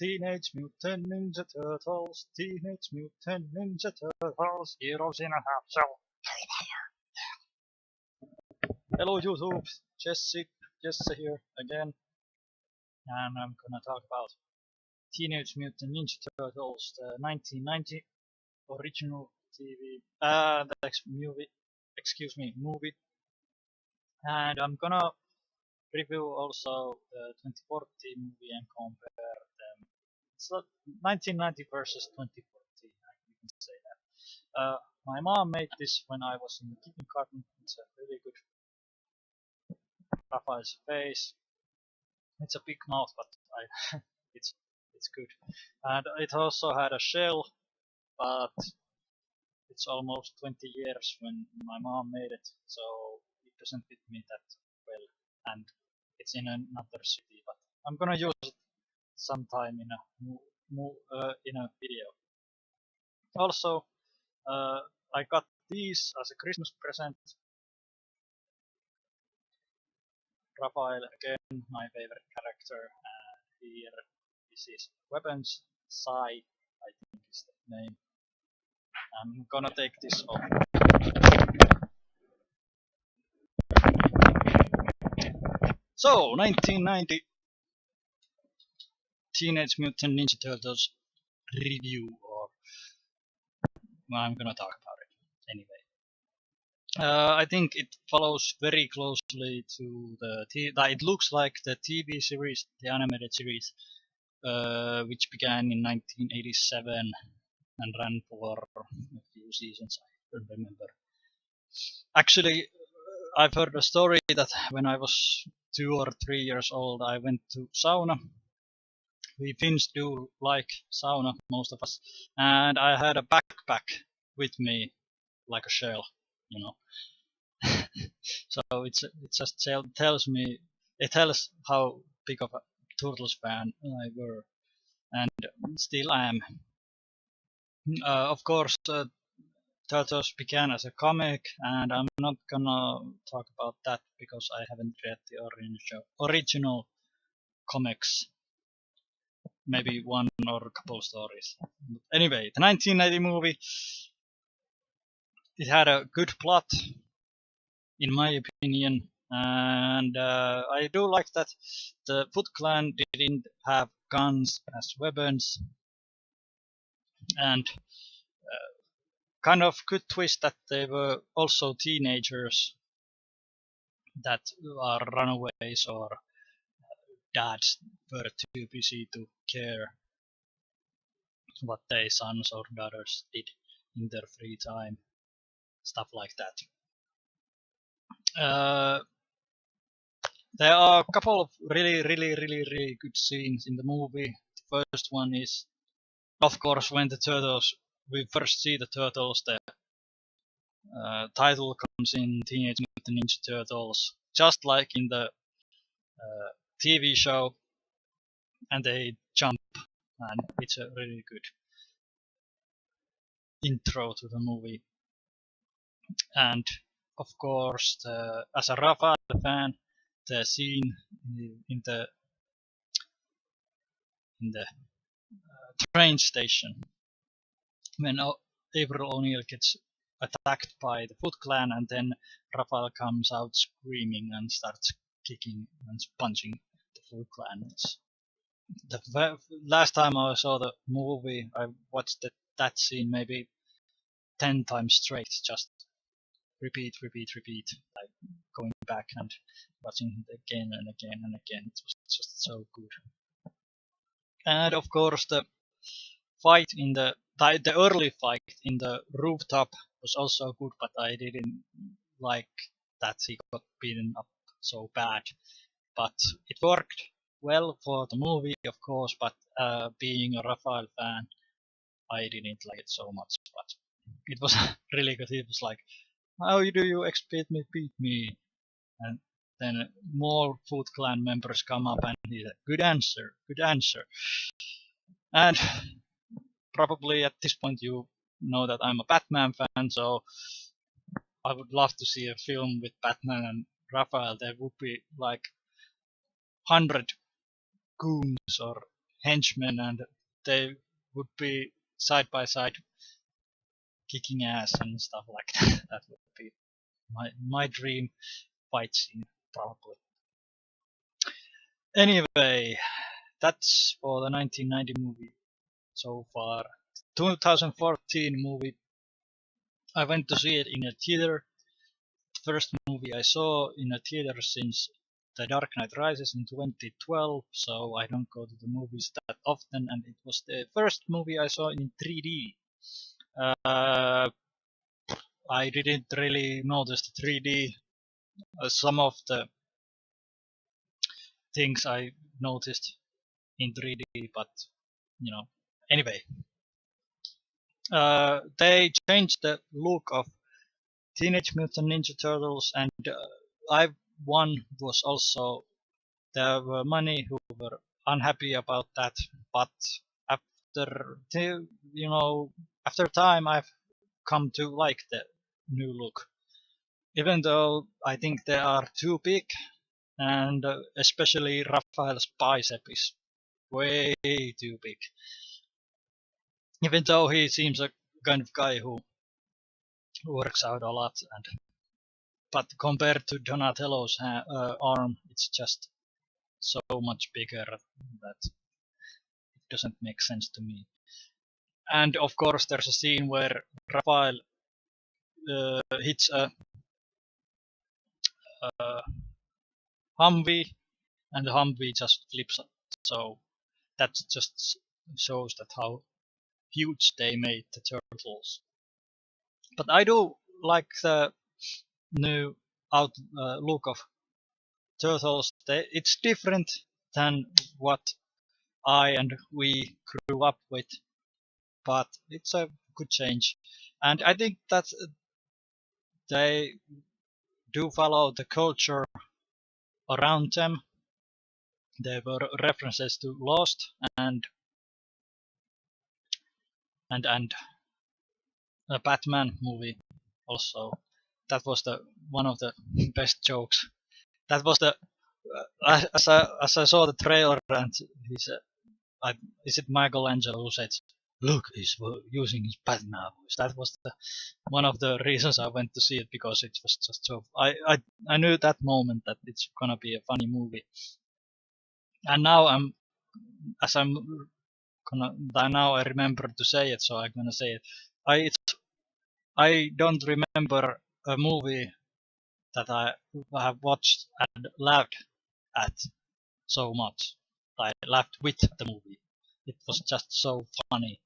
Teenage Mutant Ninja Turtles, Teenage Mutant Ninja Turtles, Heroes in a Half Shell. Hello YouTube, Jesse here again, and I'm gonna talk about Teenage Mutant Ninja Turtles, the 1990 original movie, and I'm gonna review also the 2014 movie and compare them. It's 1990 versus 2014, you can say that. My mom made this when I was in kindergarten. It's a really good Raphael's face. It's a big mouth, but it's good. And it also had a shell, but it's almost 20 years when my mom made it, so it doesn't fit me that well. And it's in another city, but I'm gonna use it sometime in a video. Also, I got these as a Christmas present. Raphael again, my favorite character. Here, this is Weapons. Sai, I think is the name. I'm gonna take this off. So, 1990 Teenage Mutant Ninja Turtles review, or I'm gonna talk about it anyway. I think it follows very closely to it looks like the TV series, the animated series, which began in 1987 and ran for a few seasons. I don't remember. Actually, I've heard a story that when I was 2 or 3 years old, I went to sauna. We Finns do like sauna, most of us, and I had a backpack with me, like a shell, you know. So it just tells how big of a Turtles fan I were, and still am. Of course, Turtles began as a comic, and I'm not gonna talk about that because I haven't read the original comics. Maybe one or a couple of stories. But anyway, the 1990 movie, it had a good plot, in my opinion, and I do like that the Foot Clan didn't have guns as weapons, and kind of good twist that they were also teenagers that are runaways or dads were too busy to care what their sons or daughters did in their free time, stuff like that. There are a couple of really good scenes in the movie. The first one is, of course, when we first see the Turtles, the title comes in Teenage Mutant Ninja Turtles, just like in the TV show, and they jump, and it's a really good intro to the movie. And of course, as a Raphael fan, the scene in the train station when April O'Neil gets attacked by the Foot Clan, and then Raphael comes out screaming and starts kicking and punching the Foot Clan. The last time I saw the movie, I watched that scene maybe 10 times straight, just repeat, like going back and watching it again and again and again. It was just so good. And of course, the fight in the early fight in the rooftop was also good, but I didn't like that he got beaten up so bad. But it worked well for the movie, of course, but being a Raphael fan, I didn't like it so much. But it was really good. It was like, how do you expect me to beat me? And then more Foot Clan members come up and he said, good answer. And probably at this point you know that I'm a Batman fan, so I would love to see a film with Batman and Raphael. There would be like 100 goons or henchmen, and they would be side by side kicking ass and stuff like that. That would be my dream fight scene, probably. Anyway, that's for the 1990 movie so far. 2014 movie, I went to see it in a theater. First movie I saw in a theater since The Dark Knight Rises in 2012, so I don't go to the movies that often, and it was the first movie I saw in 3D. I didn't really notice the 3D. Some of the things I noticed in 3D, but anyway, they changed the look of Teenage Mutant Ninja Turtles, and one was also there were many who were unhappy about that, but after after time I've come to like the new look, even though I think they are too big, and especially Raphael's bicep is way too big, even though he seems a kind of guy who works out a lot, but compared to Donatello's arm, it's just so much bigger that it doesn't make sense to me. And of course, there's a scene where Raphael hits a Humvee, and the Humvee just flips up. So that just shows that how huge they made the turtles. But I do like the new look of turtles. It's different than what I and we grew up with, but it's a good change. And I think that they do follow the culture around them. There were references to Lost and a Batman movie also. That was the one of the best jokes. That was the as I saw the trailer, and he said, is it Michelangelo who said, "Look, he's using his Batman voice." That was one of the reasons I went to see it, because it was just so. I knew that moment that it's gonna be a funny movie, and now now I remember to say it, so I'm gonna say it. I don't remember a movie that I have watched and laughed at so much. I laughed with the movie. It was just so funny.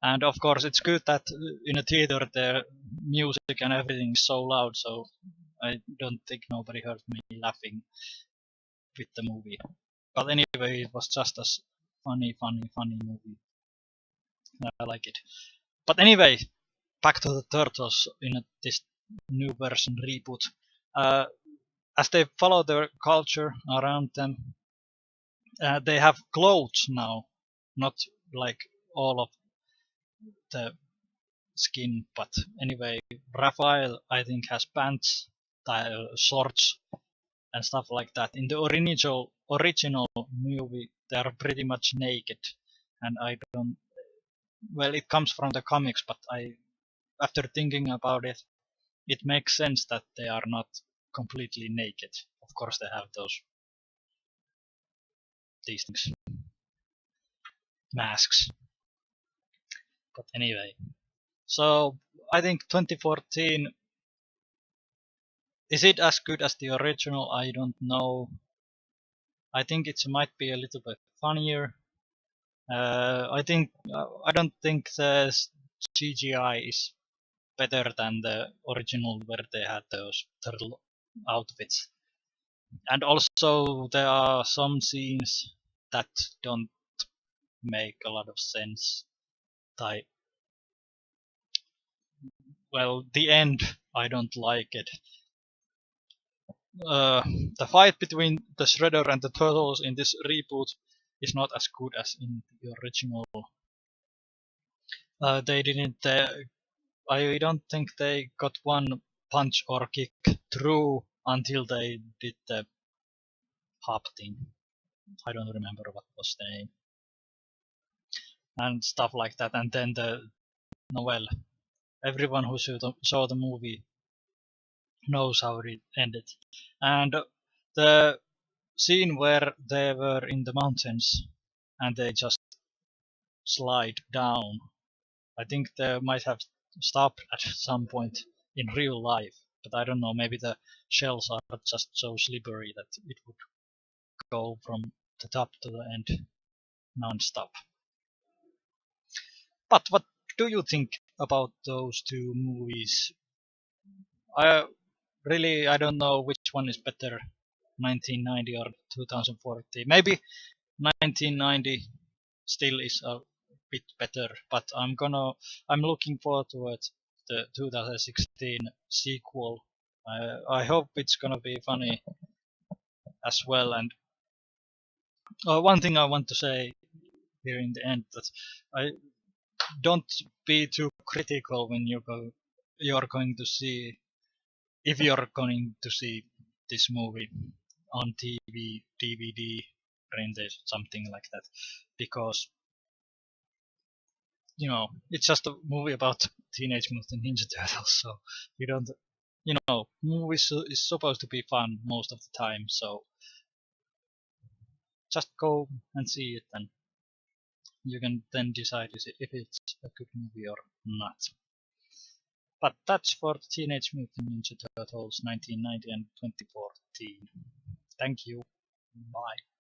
And of course, it's good that in a theater the music and everything is so loud, so I don't think nobody heard me laughing with the movie. But anyway, it was just a funny movie. I like it. But anyway, back to the turtles in this new version reboot. As they follow their culture around them, they have clothes now, not like all of the skin, but anyway, Raphael I think has pants, shorts, and stuff like that. In the original movie, they are pretty much naked, and I don't. Well, it comes from the comics, but after thinking about it, it makes sense that they are not completely naked. Of course, they have these things, masks. But anyway, so I think 2014, is it as good as the original? I don't know. I think it might be a little bit funnier. I don't think the CGI is better than the original, where they had those turtle outfits. And also there are some scenes that don't make a lot of sense. Well, the end, I don't like it. The fight between the Shredder and the Turtles in this reboot is not as good as in the original. They didn't. I don't think they got one punch or kick through until they did the hop thing. I don't remember what was the name, and stuff like that. And then the novel. Everyone who saw the movie knows how it ended. And the scene where they were in the mountains and they just slide down, I think they might have stopped at some point in real life, but I don't know, maybe the shells are just so slippery that it would go from the top to the end non-stop. But what do you think about those two movies? I I don't know which one is better, 1990 or 2040. Maybe 1990 still is a bit better, but I'm looking forward to it, the 2016 sequel. I hope it's gonna be funny as well. And one thing I want to say here in the end, that I don't be too critical when you're going to see, if you're going to see this movie on TV, DVD, rented, something like that, because it's just a movie about Teenage Mutant Ninja Turtles, so you don't, movies is supposed to be fun most of the time, so just go and see it, and you can then decide if it's a good movie or not. But that's for Teenage Mutant Ninja Turtles 1990 and 2014. Thank you. Bye.